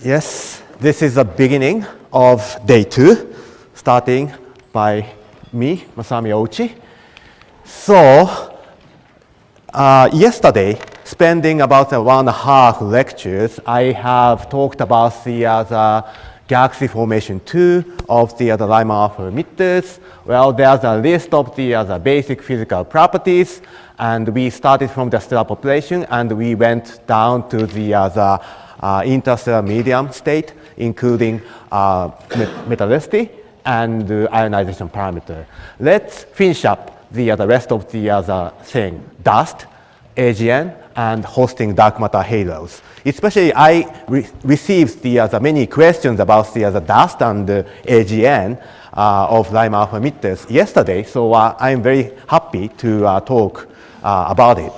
Yes, this is the beginning of day 2, starting by me, Masami Ouchi. So, yesterday, spending about 1.5 lectures, I have talked about the galaxy formation 2 of the Lyman-alpha emitters. Well, there's a list of the basic physical properties, and we started from the stellar population, and we went down to the interstellar medium state, including metallicity and ionization parameter. Let's finish up the rest of the thing: dust, AGN, and hosting dark matter halos. Especially, I received the many questions about the dust and AGN of Lyman-alpha emitters yesterday, so I'm very happy to talk about it.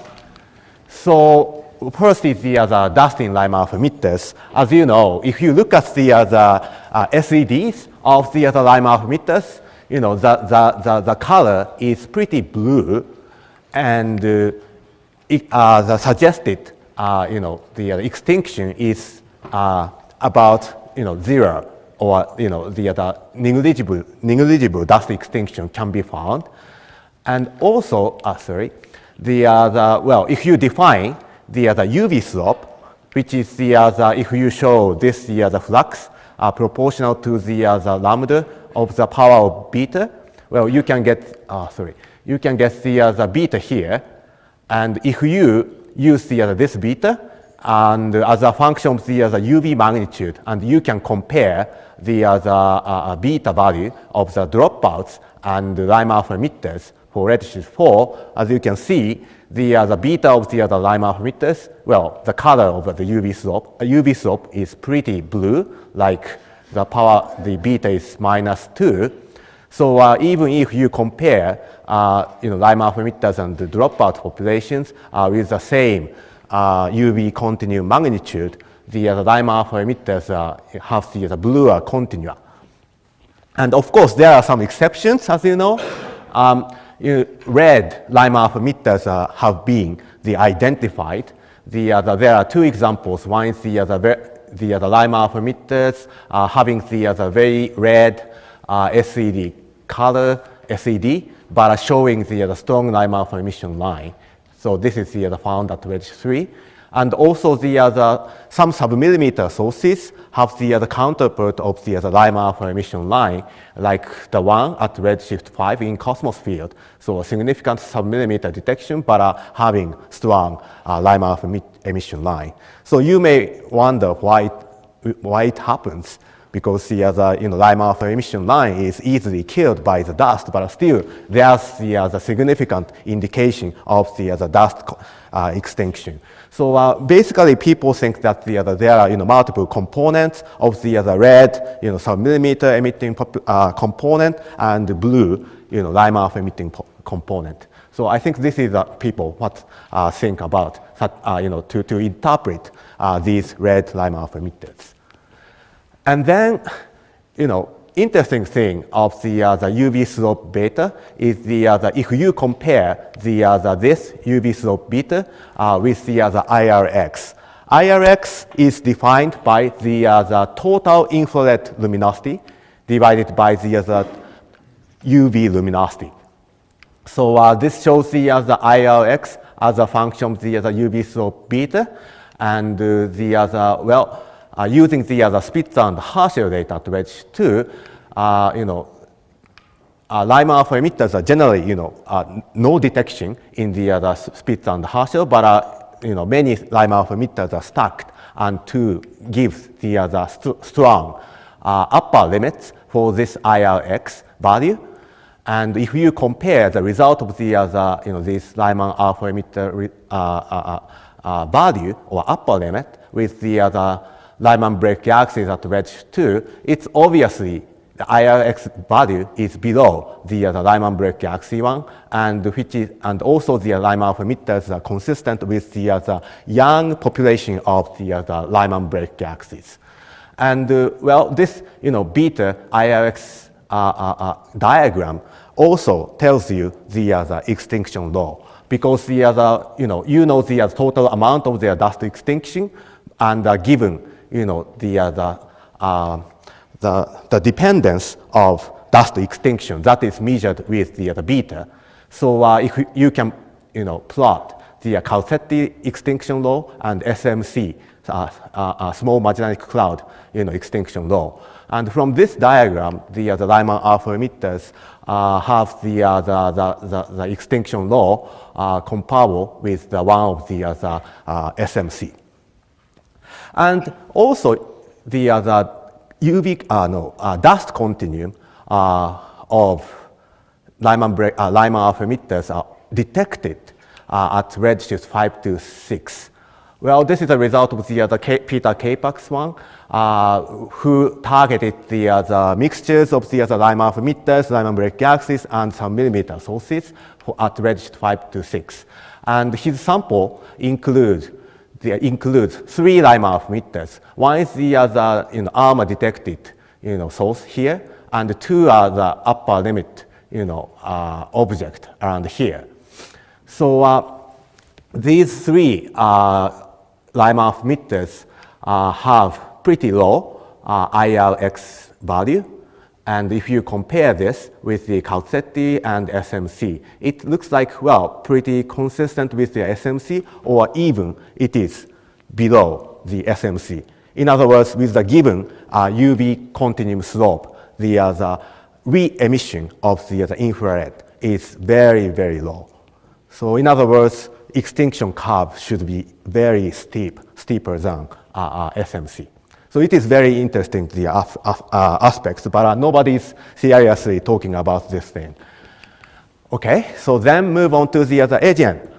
So, first is the dust in Lyman-alpha emitters. As you know, if you look at the SEDs of the Lyman-alpha emitters, you know, the color is pretty blue, and the suggested, the extinction is about, 0, or, the negligible dust extinction can be found. And also, well, if you define the UV slope, which is if you show this the flux proportional to the lambda of the power of beta, well, you can get you can get the beta here, and if you use this beta and as a function of the UV magnitude, and you can compare the beta value of the dropouts and the Lyman-alpha emitters for redshift 4, as you can see, the beta of the Lyman-alpha emitters, well, the color of the UV slope is pretty blue, like the beta is -2. So even if you compare, Lyman-alpha emitters and the dropout populations with the same UV continuum magnitude, the Lyman-alpha emitters have the bluer continua. And of course, there are some exceptions, as you know. Red Lyman-alpha emitters have been identified. There are 2 examples. One is the Lyman-alpha emitters having the very red SED color SED, but showing the strong Lyman-alpha emission line. So this is found at redshift 3. And also some submillimeter sources have the counterpart of the Lyman-alpha emission line, like the one at redshift 5 in Cosmos field. So a significant submillimeter detection, but having strong Lyman-alpha emission line. So you may wonder why it happens, because the Lyman-alpha emission line is easily killed by the dust, but still there's the significant indication of the dust extinction. So basically, people think that there are multiple components of the red submillimeter emitting component and the blue Lyman-alpha emitting component. So I think this is people what think about to interpret these red Lyman-alpha emitters. And then, interesting thing of the UV slope beta is if you compare this UV slope beta with the IRX. IRX is defined by the total infrared luminosity divided by the UV luminosity. So this shows the IRX as a function of the UV slope beta, and using the Spitzer and Herschel data at redshift 2, Lyman-alpha emitters are generally, no detection in the Spitzer and Herschel, but many Lyman-alpha emitters are stacked, and to give the strong upper limits for this IRX value. And if you compare the result of this Lyman-alpha emitter value or upper limit with the Lyman break galaxies at redshift 2, it's obviously the IRX value is below the Lyman break galaxy one, and also the Lyman-alpha emitters are consistent with the young population of the Lyman break galaxies. And well, this beta IRX diagram also tells you the extinction law, because the total amount of the dust extinction and given the dependence of dust extinction that is measured with the beta. So if you can plot the Causetti extinction law and SMC, small magnetic cloud extinction law. And from this diagram, the Lyman-alpha emitters have the extinction law comparable with the one of the SMC. And also the dust continuum of Lyman-alpha emitters are detected at redshift 5 to 6. Well, this is a result of the Peter Kapak's one, who targeted the mixtures of the Lyman-alpha emitters, Lyman break galaxies, and some millimeter sources at redshift 5 to 6. And his sample includes 3 Lyman-alpha emitters. One is the ARMA detected source here, and 2 are the upper limit object around here. So these 3 Lyman-alpha emitters have pretty low IRX value. And if you compare this with the Causetti and SMC, it looks like, well, pretty consistent with the SMC, or even it is below the SMC. In other words, with the given UV continuum slope, the re-emission of the infrared is very, very low. So in other words, extinction curve should be very steeper than SMC. So it is very interesting, the aspects, but nobody's seriously talking about this thing. Okay, so then move on to the AGN.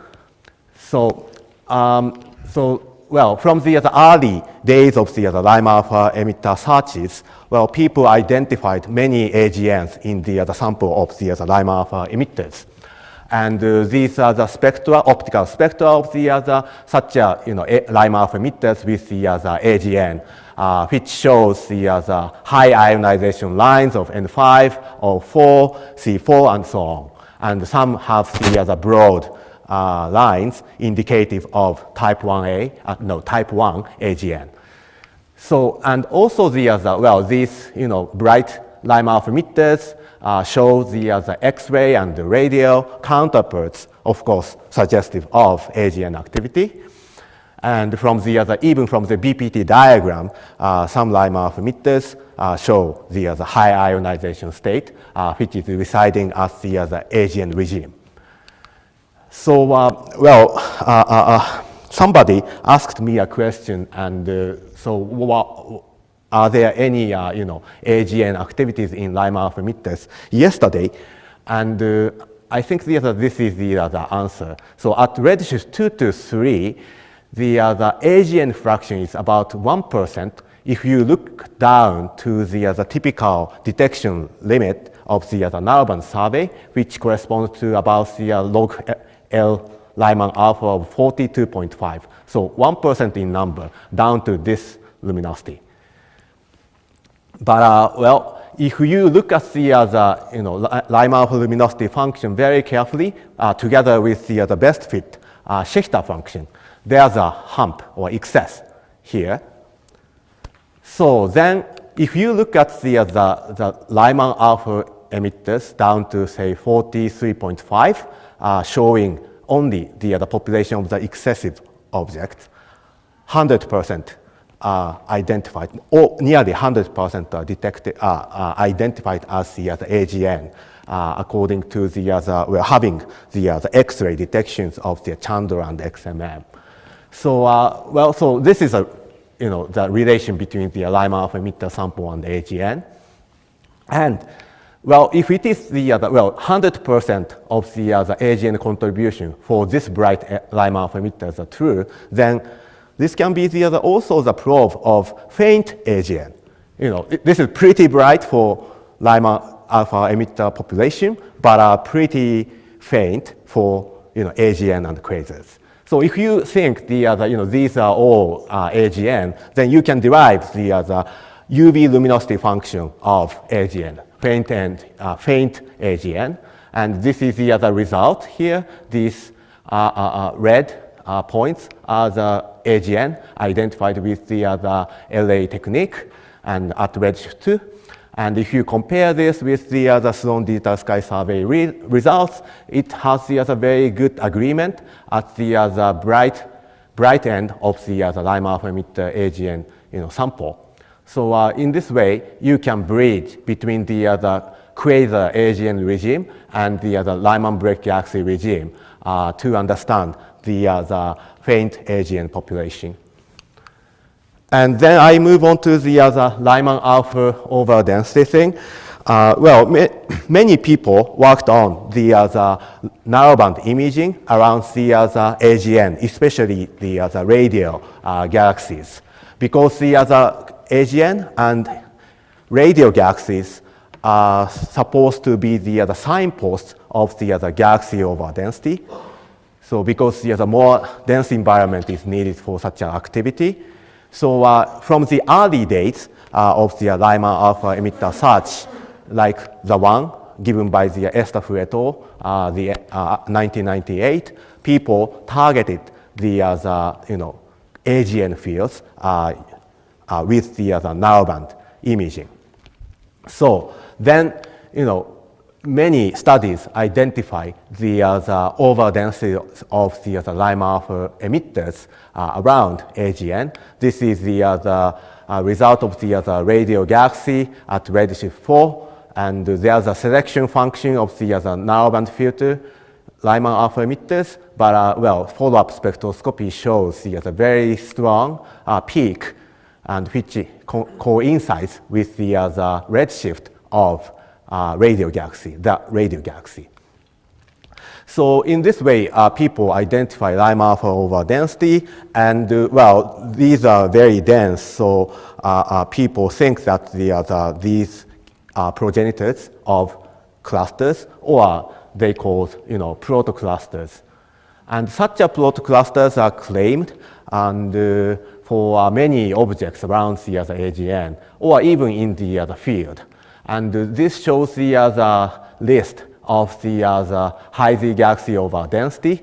So, well, from the early days of the Lyman-alpha emitter searches, well, people identified many AGNs in the sample of the Lyman-alpha emitters. And these are the spectra, optical spectra of the such Lyman-alpha emitters with the AGN, which shows the high ionization lines of N5, O4, C4, and so on. And some have the broad lines indicative of type 1A, type 1 AGN. So, and also these bright Lyman-alpha emitters show the X-ray and the radio counterparts, of course, suggestive of AGN activity. And from the even from the BPT diagram, some Lyman-alpha emitters show the high ionization state, which is residing at the AGN regime. So, somebody asked me a question, and are there any AGN activities in Lyman-alpha emitters yesterday? And I think this is the answer. So at redshift 2 to 3, the AGN fraction is about 1%. If you look down to the typical detection limit of the narrowband survey, which corresponds to about the log L Lyman-alpha of 42.5. So 1% in number down to this luminosity. But well, if you look at the Lyman-alpha luminosity function very carefully, together with the best fit Schechter function, there's a hump or excess here. So then, if you look at the Lyman-alpha emitters down to say 43.5, showing only the population of the excessive objects, 100% identified, or nearly 100% detected, identified as the AGN, according to we're having the X-ray detections of the Chandra and XMM. So, well, so this is the relation between the Lyman-alpha emitter sample and the AGN. And, well, if it is the 100% of the AGN contribution for this bright Lyman-alpha emitters are true, then this can be also the proof of faint AGN. This is pretty bright for Lyman-alpha emitter population, but pretty faint for AGN and quasars. So if you think these are all AGN, then you can derive the UV luminosity function of AGN, faint AGN, and this is the result here. This red points are the AGN identified with the LAE technique and at redshift 2. And if you compare this with the Sloan Digital Sky Survey results, it has the very good agreement at the bright end of the Lyman-alpha emitter AGN sample. So in this way, you can bridge between the quasar AGN regime and the Lyman break galaxy regime to understand the faint AGN population. And then I move on to the Lyman-alpha over density thing. Well, many people worked on the narrowband imaging around the AGN, especially the radial galaxies, because the AGN and radial galaxies are supposed to be the signposts of the galaxy over density. So because the more dense environment is needed for such an activity. So from the early days of the Lyman-alpha emitter search, like the one given by the Estafur et al., the 1998, people targeted the AGN fields with the narrowband imaging. So then, many studies identify the overdensity of the Lyman-alpha emitters around AGN. This is the result of the radial galaxy at redshift 4, and there's a selection function of the narrowband filter Lyman-alpha emitters, but well, follow-up spectroscopy shows the very strong peak, and which coincides with the redshift of radial galaxy, the radial galaxy. So in this way, people identify Lyman-alpha over density, and well, these are very dense. So people think that these are progenitors of clusters, or they call protoclusters. And such a protoclusters are claimed, and for many objects around the AGN, or even in the field. And this shows the list of the high-Z galaxy over density,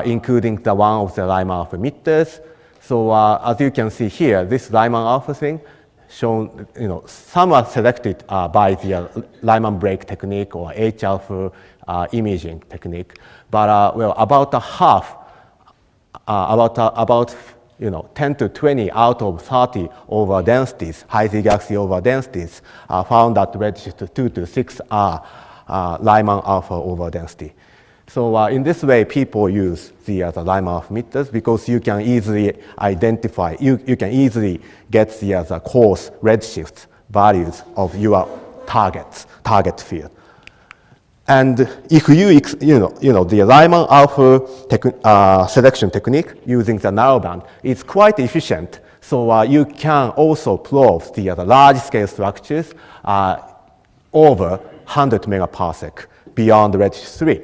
including the one of the Lyman-alpha emitters. So as you can see here, this Lyman-alpha thing shown, some are selected by the Lyman break technique or H-alpha imaging technique, but well, about a half, about 10 to 20 out of 30 over densities, high-Z galaxy over densities, are found at redshift 2 to 6 are Lyman-alpha over density. So in this way, people use the Lyman-alpha emitters because you can easily identify, you can easily get the coarse redshift values of your target field. And if you, the Lyman-alpha selection technique using the narrowband is quite efficient. So you can also plot the large-scale structures over 100 megaparsec beyond redshift 3.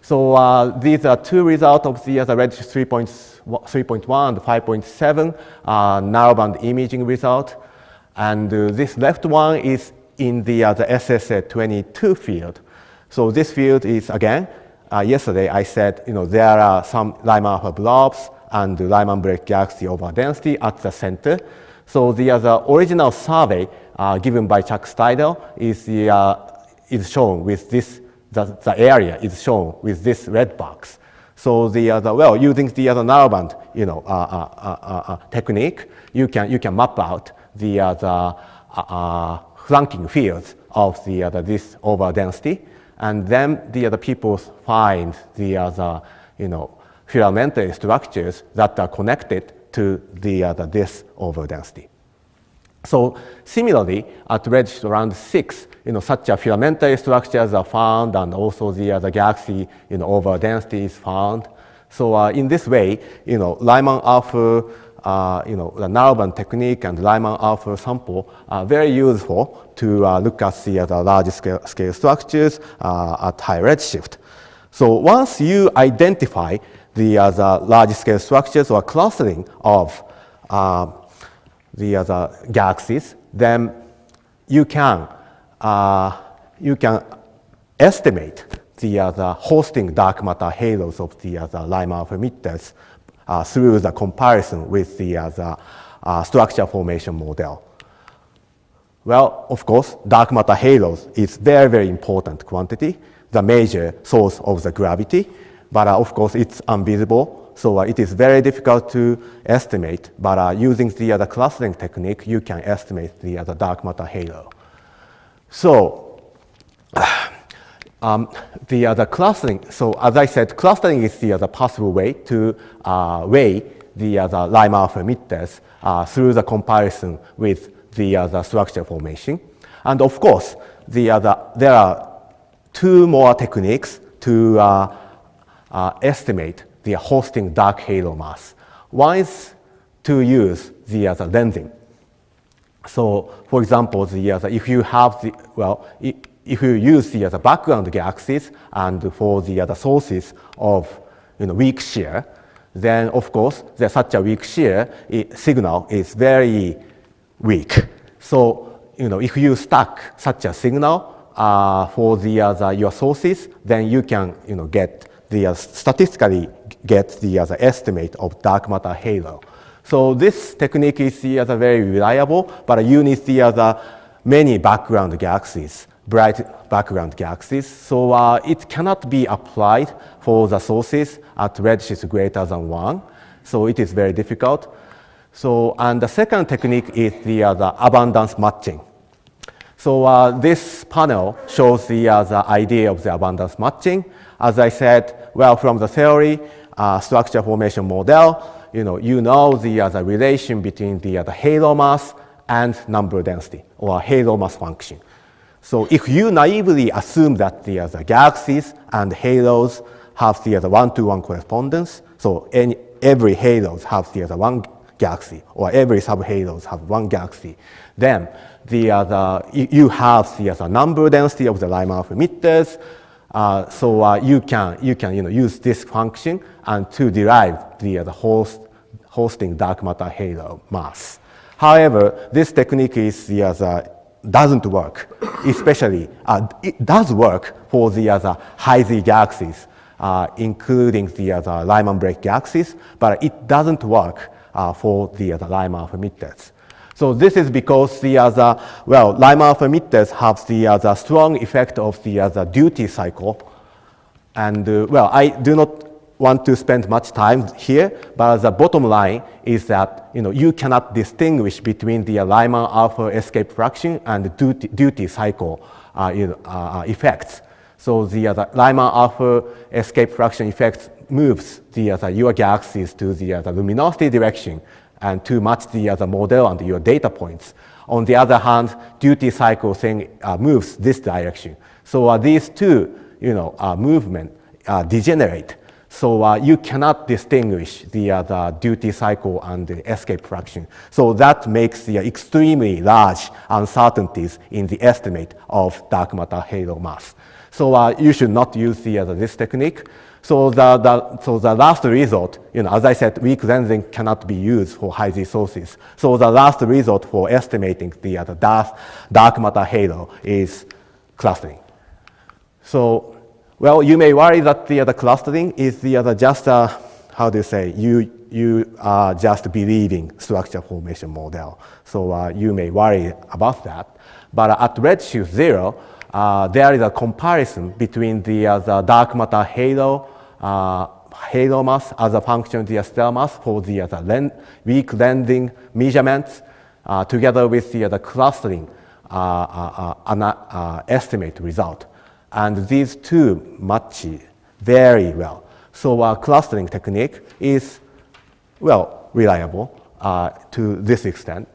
So these are two results of the redshift 3.1 and 5.7 narrowband imaging result. And this left one is in the SSA 22 field. So this field is, again, yesterday I said, there are some Lyman-alpha blobs and Lyman break galaxy over density at the center. So the original survey given by Chuck Steidel is shown with this, the area is shown with this red box. So well, using the narrowband, technique, you can map out the flanking fields of this over density. And then the people find the filamentary structures that are connected to this over density. So similarly, at redshift around 6, such a filamentary structures are found, and also the galaxy over density is found. So in this way, Lyman-alpha, the narrowband technique and Lyman-alpha sample are very useful to look at the large scale structures at high redshift. So once you identify the large scale structures or clustering of the galaxies, then you can estimate the hosting dark matter halos of the Lyman-alpha emitters through the comparison with the structure formation model. Well, of course, dark matter halos is very, very important quantity, the major source of the gravity, but of course it's invisible, so it is very difficult to estimate, but using the clustering technique, you can estimate the dark matter halo. So, the clustering, so as I said, clustering is the possible way to weigh the Lyman-alpha emitters through the comparison with the structure formation. And of course, there are two more techniques to estimate the hosting dark halo mass. One is to use the lensing. So, for example, if you have if you use the background galaxies and for the sources of weak shear, then of course such a weak shear signal is very weak. So if you stack such a signal for your sources, then you can statistically get the estimate of dark matter halo. So this technique is very reliable, but you need the many background galaxies, bright background galaxies. So it cannot be applied for the sources at redshift greater than 1. So it is very difficult. So, and the second technique is the abundance matching. So this panel shows the idea of the abundance matching. As I said, well, from the theory, structure formation model, you know the relation between the halo mass and number density, or halo mass function. So if you naively assume that the galaxies and halos have the one-to-one correspondence, so every halos have the one galaxy, or every subhalos have one galaxy, then you have the number density of the Lyman-alpha emitters. So you can use this function and to derive the hosting dark matter halo mass. However, this technique is doesn't work, especially it does work for the high Z galaxies, including the Lyman break galaxies, but it doesn't work for the Lyman-alpha emitters. So this is because Lyman-alpha emitters have the strong effect of the duty cycle. And I do not want to spend much time here, but the bottom line is that you cannot distinguish between the Lyman-alpha escape fraction and the duty cycle effects. So the Lyman-alpha escape fraction effect moves your galaxies to the luminosity direction and to match the model and your data points. On the other hand, duty cycle thing moves this direction. So these two movements degenerate. So you cannot distinguish the duty cycle and the escape fraction. So that makes the extremely large uncertainties in the estimate of dark matter halo mass. So you should not use this technique. So the last result, as I said, weak lensing cannot be used for high Z sources. So the last result for estimating the dark matter halo is clustering. So, well, you may worry that the clustering is just how do you say, you are just believing structure formation model. So you may worry about that. But at redshift 0, there is a comparison between the dark matter halo mass as a function of the stellar mass for the weak lensing measurements together with the clustering estimate result. And these two match very well. So clustering technique is, well, reliable to this extent.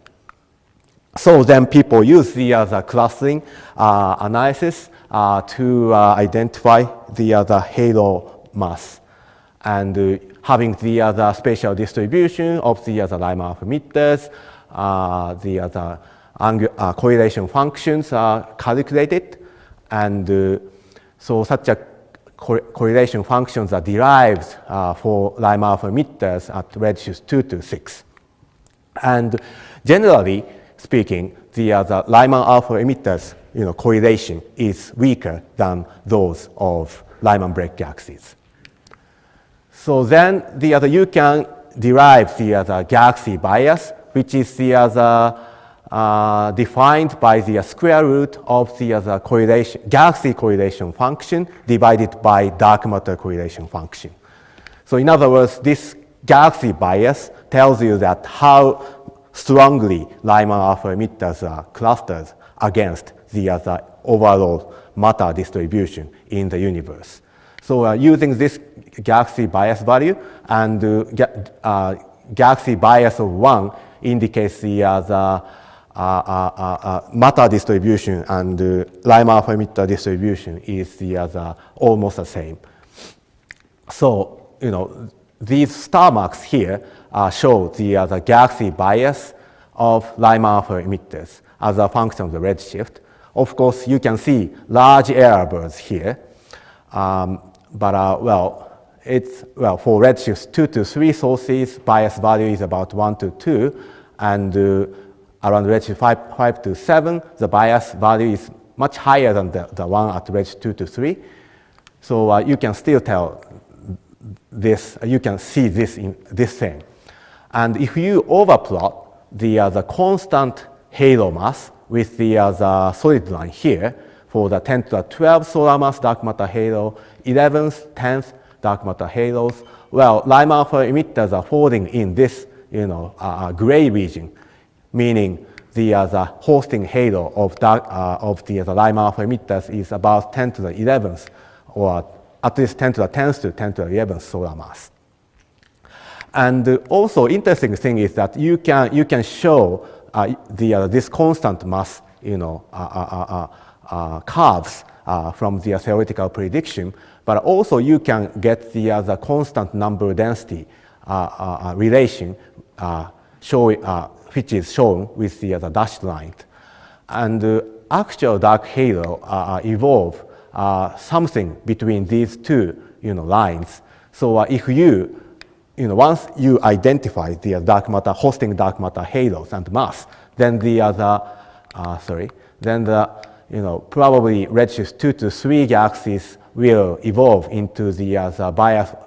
So then people use the clustering analysis to identify the halo mass and having the spatial distribution of the Lyman-alpha emitters, the correlation functions are calculated, and so such a correlation functions are derived for Lyman-alpha emitters at redshift 2 to 6. And generally speaking, the Lyman-alpha emitters correlation is weaker than those of Lyman break galaxies. So then you can derive the galaxy bias, which is defined by the square root of the correlation, galaxy correlation function divided by dark matter correlation function. So in other words, this galaxy bias tells you that how strongly Lyman-alpha emitters are clustered against the overall matter distribution in the universe. So using this galaxy bias value, and galaxy bias of 1 indicates the matter distribution, and Lyman-alpha emitter distribution is almost the same. So, you know, these star marks here show the galaxy bias of Lyman-alpha emitters as a function of the redshift. Of course, you can see large error bars here, but for redshifts 2 to 3 sources, bias value is about 1 to 2, and around redshift 5 to 7, the bias value is much higher than the one at redshift 2 to 3. So you can still tell this, you can see this thing. And if you overplot the constant halo mass with the solid line here for the 10 to the 12 solar mass dark matter halo, 11th, 10th dark matter halos, well, Lyman-alpha emitters are falling in this, you know, gray region, meaning the hosting halo of the Lyman-alpha emitters is about 10 to the 11th, or at least 10 to the 10th to 10 to the 11th solar mass. And also interesting thing is that you can show this constant mass, you know, curves from the theoretical prediction, but also you can get the constant number density relation which is shown with the dashed line. And actual dark halo evolve something between these two, you know, lines. So if you know, once you identify the dark matter, hosting dark matter halos and mass, then the you know, probably redshift 2 to 3 galaxies will evolve into the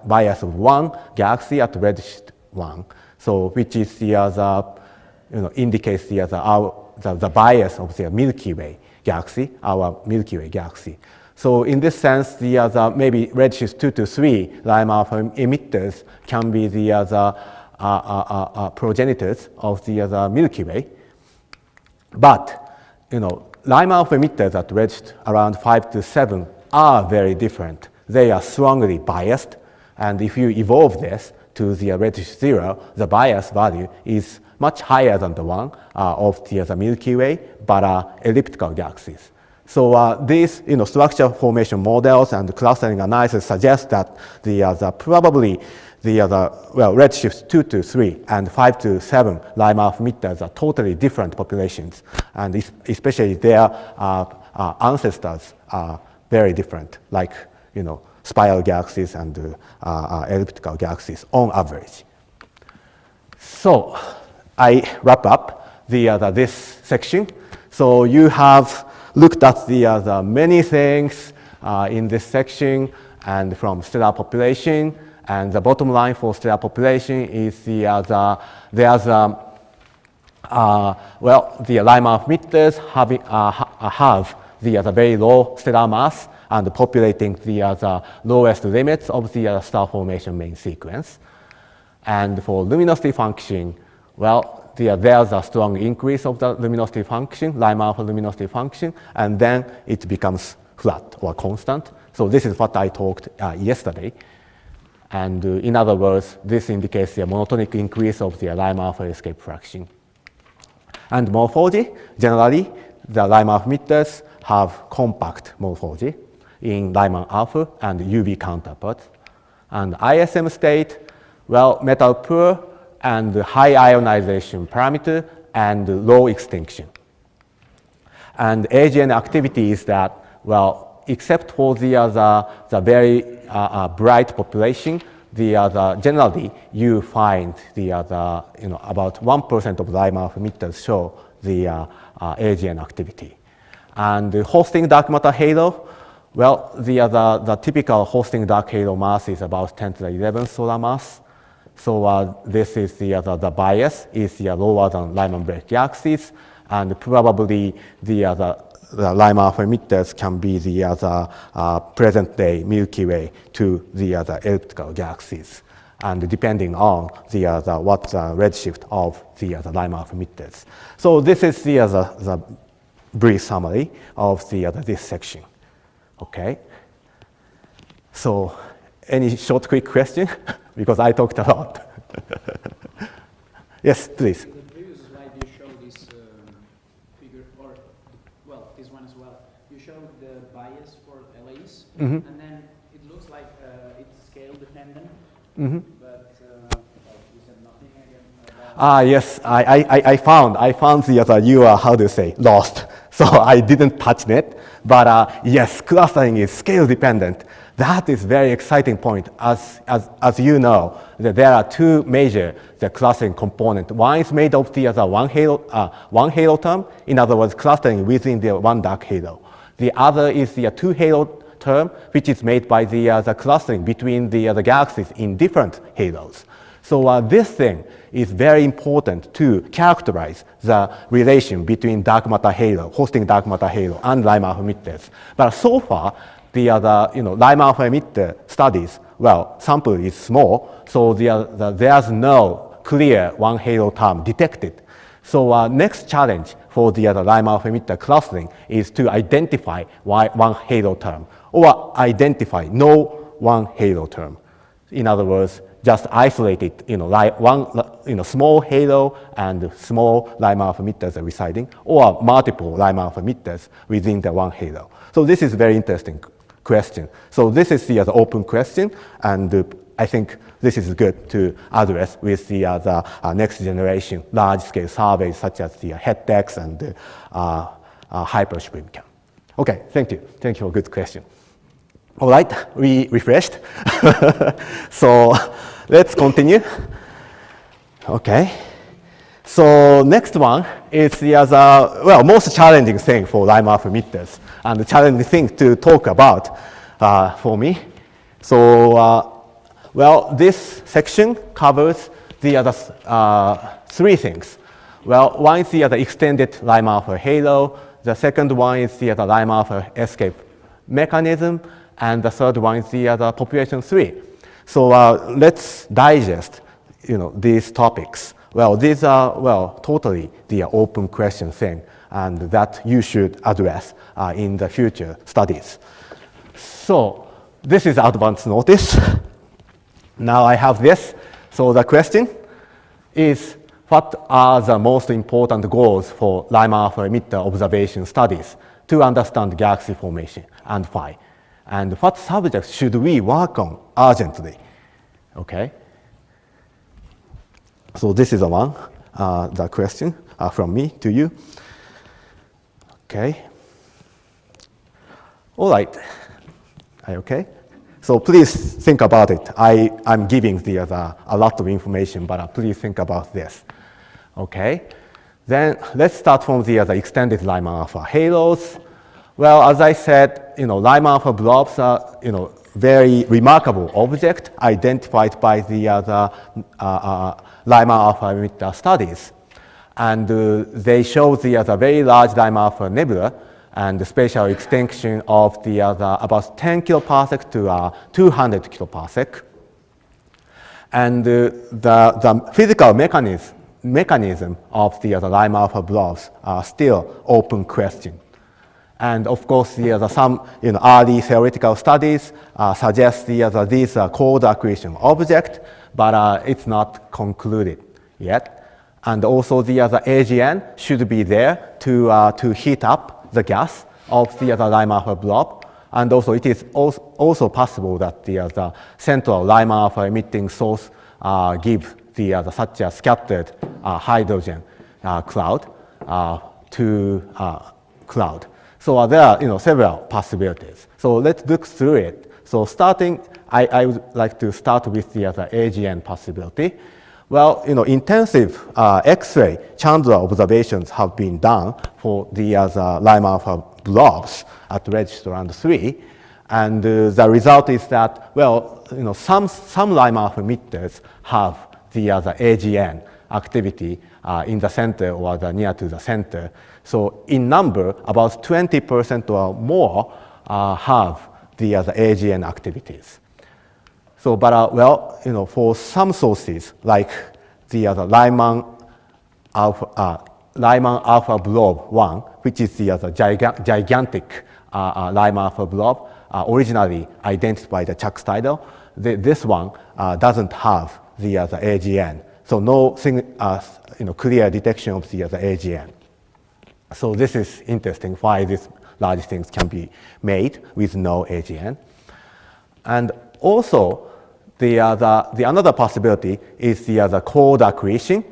bias of 1 galaxy at redshift 1. So which is the you know, indicates the bias of the Milky Way galaxy, our Milky Way galaxy. So in this sense, maybe redshift 2 to 3 Lyman-alpha emitters can be the progenitors of the Milky Way. But, you know, Lyman-alpha emitters at redshift around 5 to 7 are very different. They are strongly biased, and if you evolve this to the redshift 0, the bias value is much higher than the one of the Milky Way, but elliptical galaxies. So these, you know, structure formation models and clustering analysis suggest that probably redshift 2 to 3 and 5 to 7 Lyman-alpha emitters are totally different populations, and especially their ancestors are very different, like, you know, spiral galaxies and elliptical galaxies on average. So I wrap up this section. So you have looked at the many things in this section, and from stellar population, and the bottom line for stellar population is the Lyman-alpha emitters have the very low stellar mass and populating the lowest limits of the star formation main sequence. And for luminosity function, well, there's a strong increase of the luminosity function, Lyman-alpha luminosity function, and then it becomes flat or constant. So this is what I talked yesterday. And in other words, this indicates the monotonic increase of the Lyman-alpha escape fraction. And morphology, generally, the Lyman-alpha emitters have compact morphology in Lyman-alpha and UV counterparts. And ISM state, well, metal poor and high ionization parameter and low extinction. And AGN activity is that, well, except for the very bright population, generally you find about 1% of Lyman-alpha emitters show the AGN activity. And the hosting dark matter halo, well, the typical hosting dark halo mass is about 10 to the 11th solar mass. So this is the bias is lower than Lyman break galaxies, and probably the Lyman-alpha emitters can be the present-day Milky Way to the elliptical galaxies, and depending on what's the redshift of the Lyman-alpha emitters. So this is the brief summary of this section. Okay. So any short, quick question? Because I talked a lot. Yes, please. In the previous slide, you showed this figure, or well, this one as well. You showed the bias for LAES, and then it looks like it's scale dependent. But you said nothing again. Yes, I found you are, how do you say, lost. So I didn't touch it. But yes, clustering is scale dependent. That is very exciting point. As you know, there are two major clustering components. One is made of the one halo term, in other words, clustering within the one dark halo. The other is the two halo term, which is made by the clustering between the galaxies in different halos. So this thing is very important to characterize the relation between dark matter halo, hosting dark matter halo, and Lyman-alpha emitters. But so far, the Lyman-alpha emitter studies, well, sample is small, so there's no clear one halo term detected. So next challenge for the Lyman-alpha emitter clustering is to identify one halo term, or identify no one halo term. In other words, just isolated, one small halo and small Lyman-alpha emitters are residing, or multiple Lyman-alpha emitters within the one halo. So this is very interesting question. So this is the open question, and I think this is good to address with the next generation large-scale surveys such as the HET-X and the hyperspectrum. Okay, thank you. Thank you for a good question. All right, we refreshed. So let's continue. Okay. So next one is the most challenging thing for Lyman-alpha emitters, and the challenging thing to talk about for me. So well, this section covers the three things. Well, one is the extended Lyman-alpha halo. The second one is the Lyman-alpha escape mechanism, and the third one is the population 3. So let's digest, these topics. Well, these are, well, totally the open question thing, and that you should address in the future studies. So this is advance notice. Now I have this. So the question is, what are the most important goals for Lyman-alpha emitter observation studies to understand galaxy formation and phi? And what subjects should we work on urgently? Okay. So this is the one, the question from me to you. Okay. All right. Are you okay? So please think about it. I'm giving a lot of information, but please think about this. Okay. Then let's start from the extended Lyman-alpha halos. Well, as I said, Lyman-alpha blobs are, very remarkable object identified by the Lyman-alpha emitter studies. And they show the very large Lyman-alpha nebula and the spatial extension of the about 10 kiloparsec to 200 kiloparsec. And the physical mechanism of the Lyman-alpha blobs are still open question. And of course, some early theoretical studies suggest these are cold accretion object, but it's not concluded yet. And also the AGN should be there to heat up the gas of the Lyman-alpha blob. And also it is also possible that the central Lyman-alpha emitting source gives such a scattered hydrogen cloud to cloud. So there are several possibilities. So let's look through it. So I would like to start with the AGN possibility. Well, intensive X-ray Chandra observations have been done for the Lyman-alpha blobs at register and 3. And the result is that, well, some Lyman-alpha emitters have the AGN activity in the center or near to the center. So in number, about 20% or more have the AGN activities. So, but well, for some sources like the Lyman-alpha blob 1, which is the gigantic Lyman-alpha blob, originally identified by the Chuck Steidel, this one doesn't have the AGN. So no clear detection of the AGN. So this is interesting why these large things can be made with no AGN. And also, the another possibility is the cold accretion.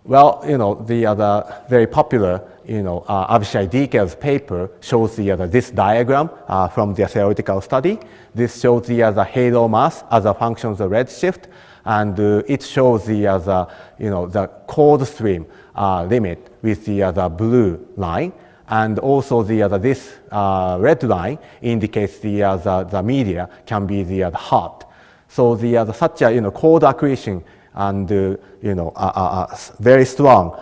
Well, the very popular, Avishai Dekel's paper shows this diagram from the theoretical study. This shows the halo mass as a function of the redshift, and it shows the cold stream limit with the blue line, and also this red line indicates the media can be the hot. So such a cold accretion and very strong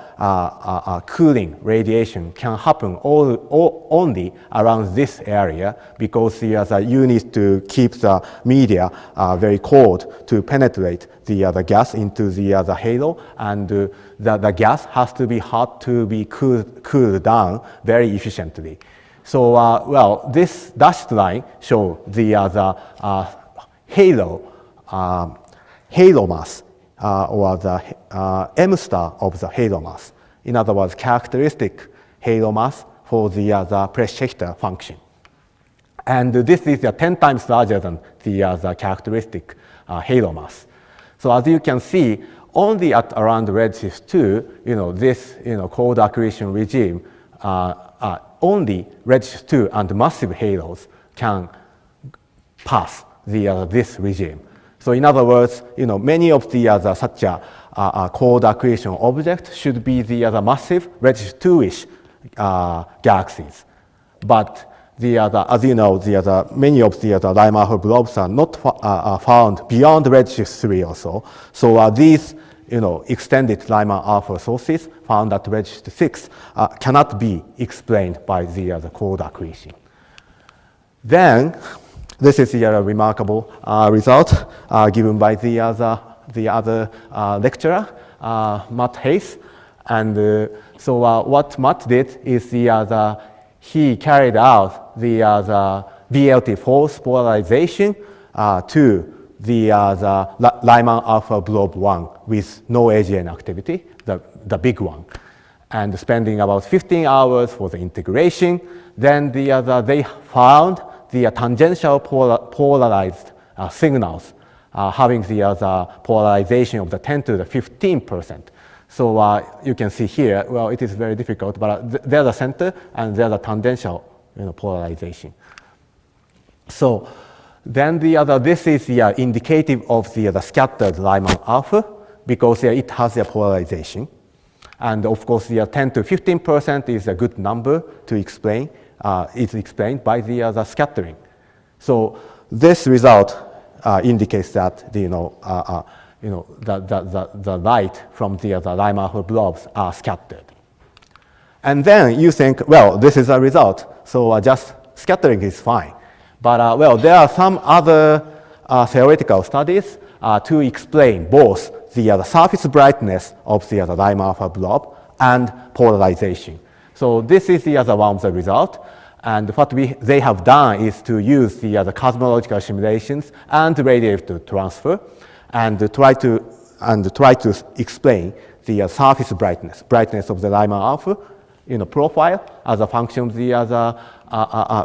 cooling radiation can happen only around this area, because you need to keep the media very cold to penetrate the gas into the halo, and the gas has to be hot to be cooled down very efficiently. So well, this dashed line shows the halo mass, or the M star of the halo mass. In other words, characteristic halo mass for the Presch-Schechter function. And this is 10 times larger than the characteristic halo mass. So as you can see, only at around redshift 2, this cold accretion regime, only redshift 2 and massive halos can pass this regime. So in other words, many of the such cold accretion objects should be the massive redshift 2-ish galaxies. But as you know, many of the Lyman-alpha blobs are not found beyond redshift 3 or so. So these extended Lyman-alpha sources found at redshift 6 cannot be explained by the cold accretion. Then this is a remarkable result given by the other lecturer, Matt Hayes. And so what Matt did is he carried out the VLT force polarization to the Lyman-alpha blob 1 with no AGN activity, the big one, and spending about 15 hours for the integration. Then they found the tangential polarized signals having the polarization of the 10 to the 15%. So you can see here, well, it is very difficult, but there's the center and there's the tangential polarization. So then this is indicative of the scattered Lyman-alpha, because it has a polarization. And of course, the 10 to 15% is a good number to explain. It's explained by the scattering. So this result indicates that the light from the Lyman-alpha blobs are scattered. And then you think, well, this is a result, so just scattering is fine. But well, there are some other theoretical studies to explain both the surface brightness of the Lyman-alpha blob and polarization. So this is the other one of the result. And what they have done is to use the cosmological simulations and radiative transfer and try to explain the surface brightness of the Lyman-alpha profile as a function of the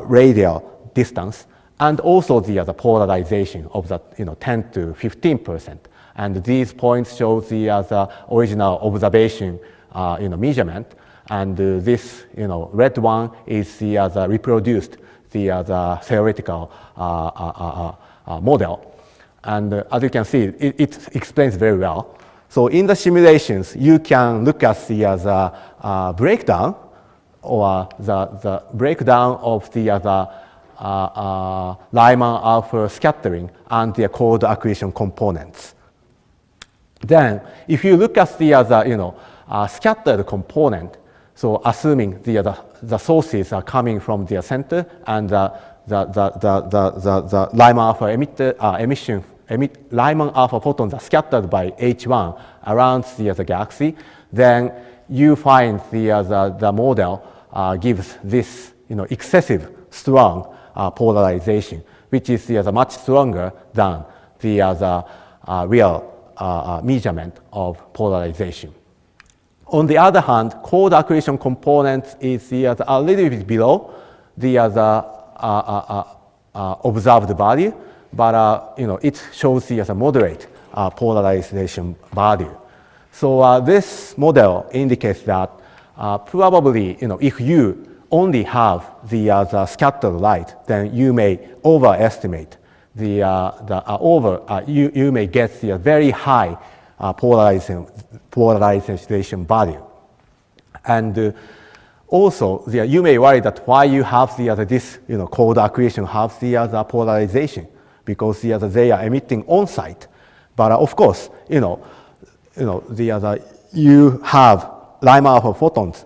radial distance, and also the polarization of the 10 to 15%. And these points show the original observation measurement. And this red one is the reproduced the theoretical model. And as you can see, it explains very well. So in the simulations, you can look at the breakdown, or the breakdown of the Lyman-alpha scattering and the cold accretion components. Then, if you look at the other, scattered component, so assuming the sources are coming from the center and the Lyman-alpha emission, Lyman-alpha photons are scattered by H1 around the galaxy, then you find the model gives this excessive strong polarization, which is much stronger than the real measurement of polarization. On the other hand, cold accretion component is a little bit below the observed value, but it shows the moderate polarization value. So this model indicates that probably if you only have the scattered light, then you may overestimate you may get the very high polarization value. And also, you may worry that why you have this cold accretion have the polarization, because they are emitting on site. But of course, you have Lyman-alpha photons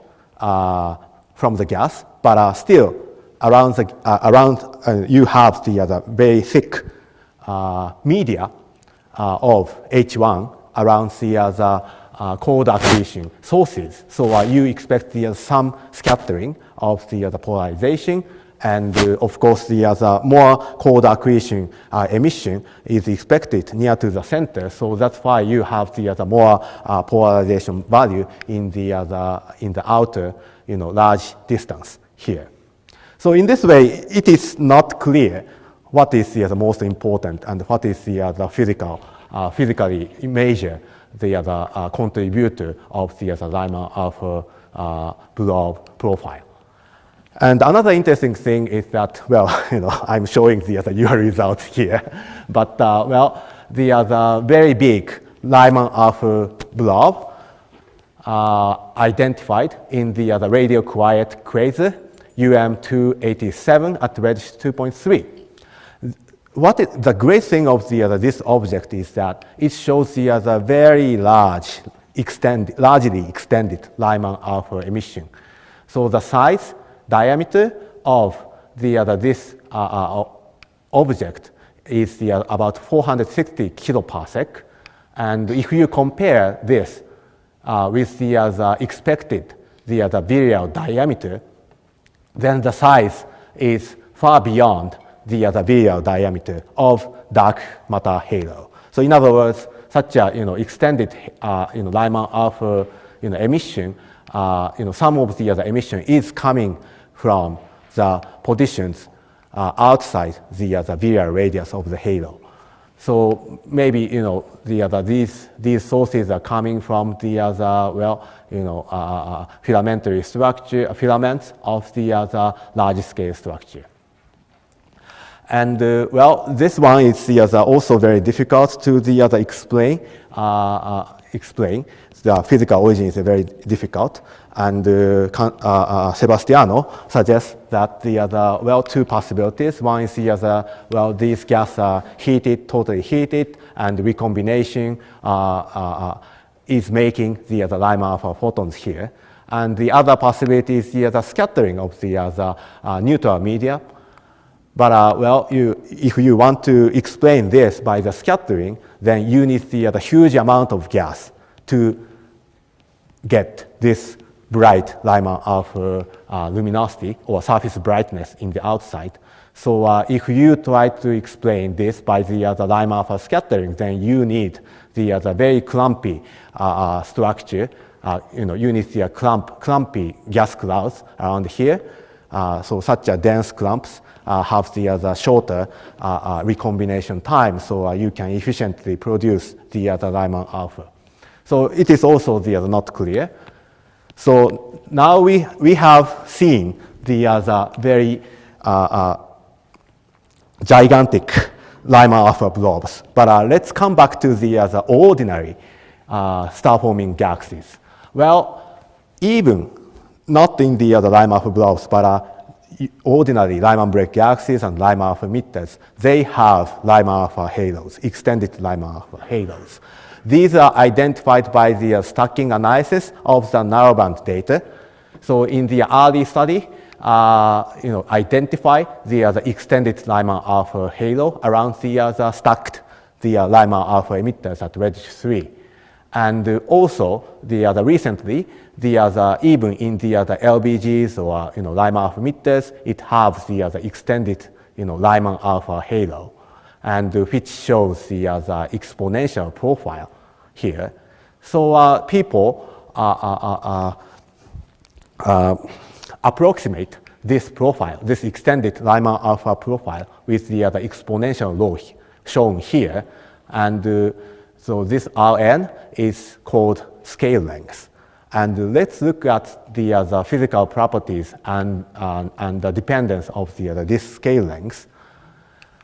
from the gas, but still around you have the very thick media of H1 around the cold accretion sources. So you expect some scattering of the polarization, and of course the more cold accretion emission is expected near to the center. So that's why you have the more polarization value in the outer large distance here. So in this way, it is not clear what is the most important and what is the physically measure the contributor of the Lyman-alpha blob profile. And another interesting thing is that, well, I'm showing the your results here, but the very big Lyman-alpha blob identified in the radio quiet quasar UM287 at redshift 2.3. The great thing of this object is that it shows the very large, largely extended Lyman-alpha emission. So the size, diameter of this object is about 460 kiloparsec, and if you compare this with the expected virial diameter, then the size is far beyond the virial diameter of dark matter halo. So in other words, such a extended Lyman-alpha emission, some of the emission is coming from the positions outside the virial radius of the halo. So maybe these sources are coming from the filamentary structure, filaments of the large scale structure. And this one is also very difficult to explain. The physical origin is very difficult, and Sebastiano suggests that two possibilities. One is these gases are heated, totally heated, and recombination is making the Lyman-alpha photons here. And the other possibility is the scattering of the neutral media. But if you want to explain this by the scattering, then you need the huge amount of gas to get this bright Lyman-alpha luminosity or surface brightness in the outside. So if you try to explain this by the Lyman-alpha scattering, then you need the very clumpy structure. You need the clumpy gas clouds around here. So such a dense clumps have the shorter recombination time, so you can efficiently produce the Lyman-alpha. So it is also not clear. So now we have seen the very gigantic Lyman-alpha blobs. But let's come back to the ordinary star-forming galaxies. Well, even not in the Lyman-alpha blobs, but ordinary Lyman break galaxies and Lyman-alpha emitters, they have Lyman-alpha halos, extended Lyman-alpha halos. These are identified by the stacking analysis of the narrowband data. So in the early study, identify the extended Lyman-alpha halo around the stacked Lyman-alpha emitters at redshift 3. And also, recently, even in the LBGs or Lyman-alpha emitters, it has the extended Lyman-alpha halo, and which shows the exponential profile here. So people approximate this profile, this extended Lyman-alpha profile, with the exponential law shown here, and so this Rn is called scale length. And let's look at the physical properties and the dependence of this scale length.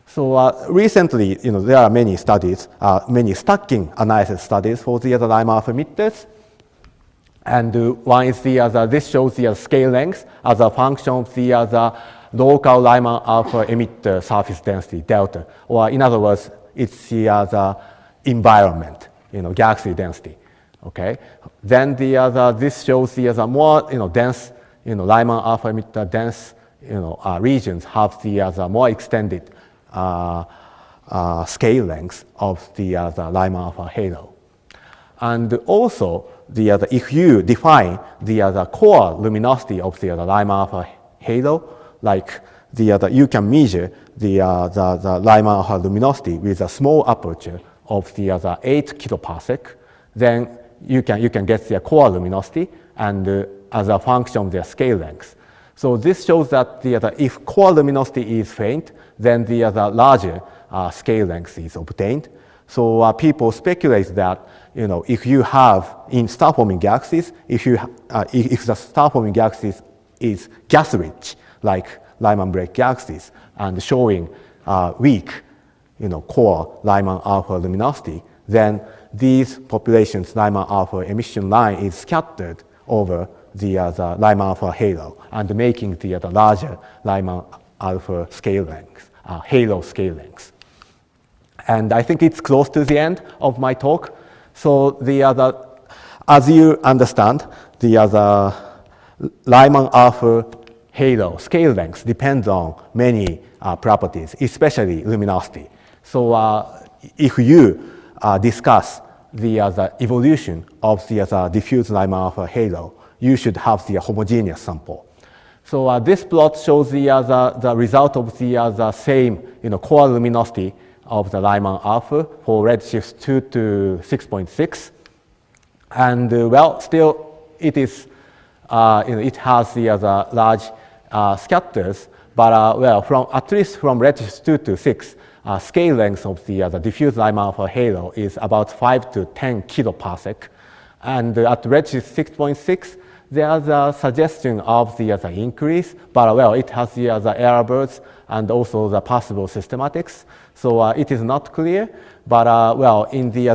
So recently, there are many studies, many stacking analysis studies for the Lyman-alpha emitters. And one is this shows the scale length as a function of the local Lyman-alpha emitter surface density delta, or in other words, it's the environment, galaxy density. Okay. Then this shows the more dense, Lyman-alpha emitter dense, regions have the more extended scale length of the Lyman-alpha halo. And also, if you define the core luminosity of the Lyman-alpha halo, like you can measure the Lyman-alpha luminosity with a small aperture of the 8 kiloparsec, then you can get the core luminosity and as a function of their scale length. So this shows that if core luminosity is faint, then the larger scale length is obtained. So people speculate that if you have in star-forming galaxies, if the star-forming galaxies is gas-rich, like Lyman break galaxies, and showing weak core Lyman-alpha luminosity, then these populations' Lyman-alpha emission line is scattered over the Lyman-alpha halo and making the larger Lyman-alpha scale length, halo scale length. And I think it's close to the end of my talk. So as you understand, the Lyman-alpha halo scale length depends on many properties, especially luminosity. So if you discuss the evolution of the diffuse Lyman-alpha halo, you should have the homogeneous sample. So this plot shows the result of the same core luminosity of the Lyman-alpha for redshifts 2 to 6.6, and well, still it is it has the large scatters, but well, at least from redshifts 2 to 6. Scale length of the diffuse Lyman-alpha halo is about 5 to 10 kiloparsec. And at redshift 6.6, there's a suggestion of the increase, but well, it has the error bars and also the possible systematics. So it is not clear, but well, in the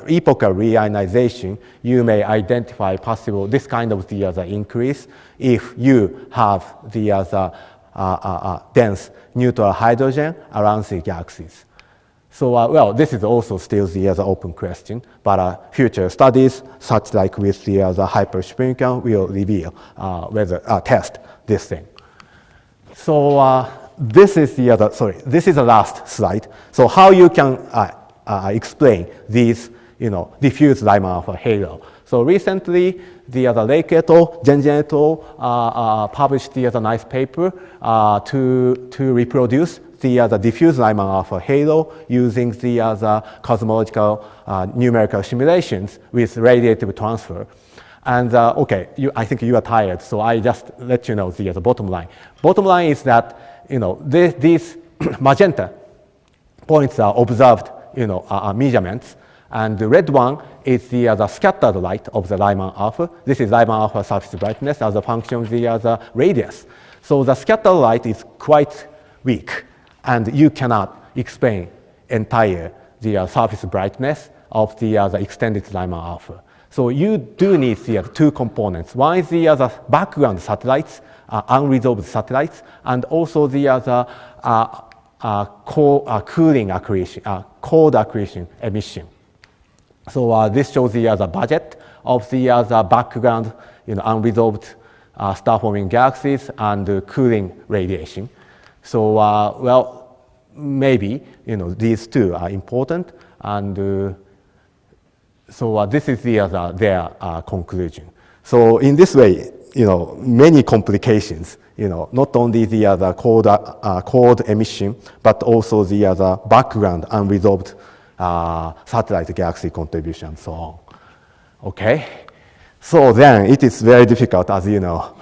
epochal reionization, you may identify possible this kind of the increase if you have the dense neutral hydrogen around the galaxies. So well, this is also still the open question, but future studies, such like with the hypersprinkler, will reveal whether test this thing. So this is the this is the last slide. So how you can explain these diffuse Lyman-alpha halo? So recently, the Lake et al., Zhenjian et al. Published the nice paper to reproduce the diffuse Lyman-alpha halo using the cosmological numerical simulations with radiative transfer. And okay, I think you are tired, so I just let you know the bottom line. Bottom line is that these magenta points are observed measurements. And the red one is the scattered light of the Lyman-alpha. This is Lyman-alpha surface brightness as a function of the radius. So the scattered light is quite weak, and you cannot explain entire the surface brightness of the extended Lyman-alpha. So you do need the two components. One is the background satellites unresolved satellites, and also the other cooling accretion, cold accretion emission. So this shows the budget of the background, unresolved star-forming galaxies and cooling radiation. So well, maybe these two are important, and so this is their conclusion. So in this way, many complications. Not only the cold emission, but also the background unresolved satellite galaxy contribution, and so on. Okay, so then it is very difficult, as you know,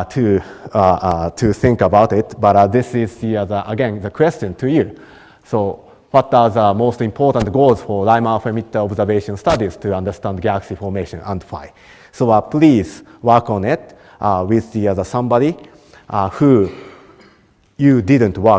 to think about it. But this is again the question to you. So, what are the most important goals for Lyman-alpha emitter observation studies to understand galaxy formation and phi? So please work on it with somebody who you didn't work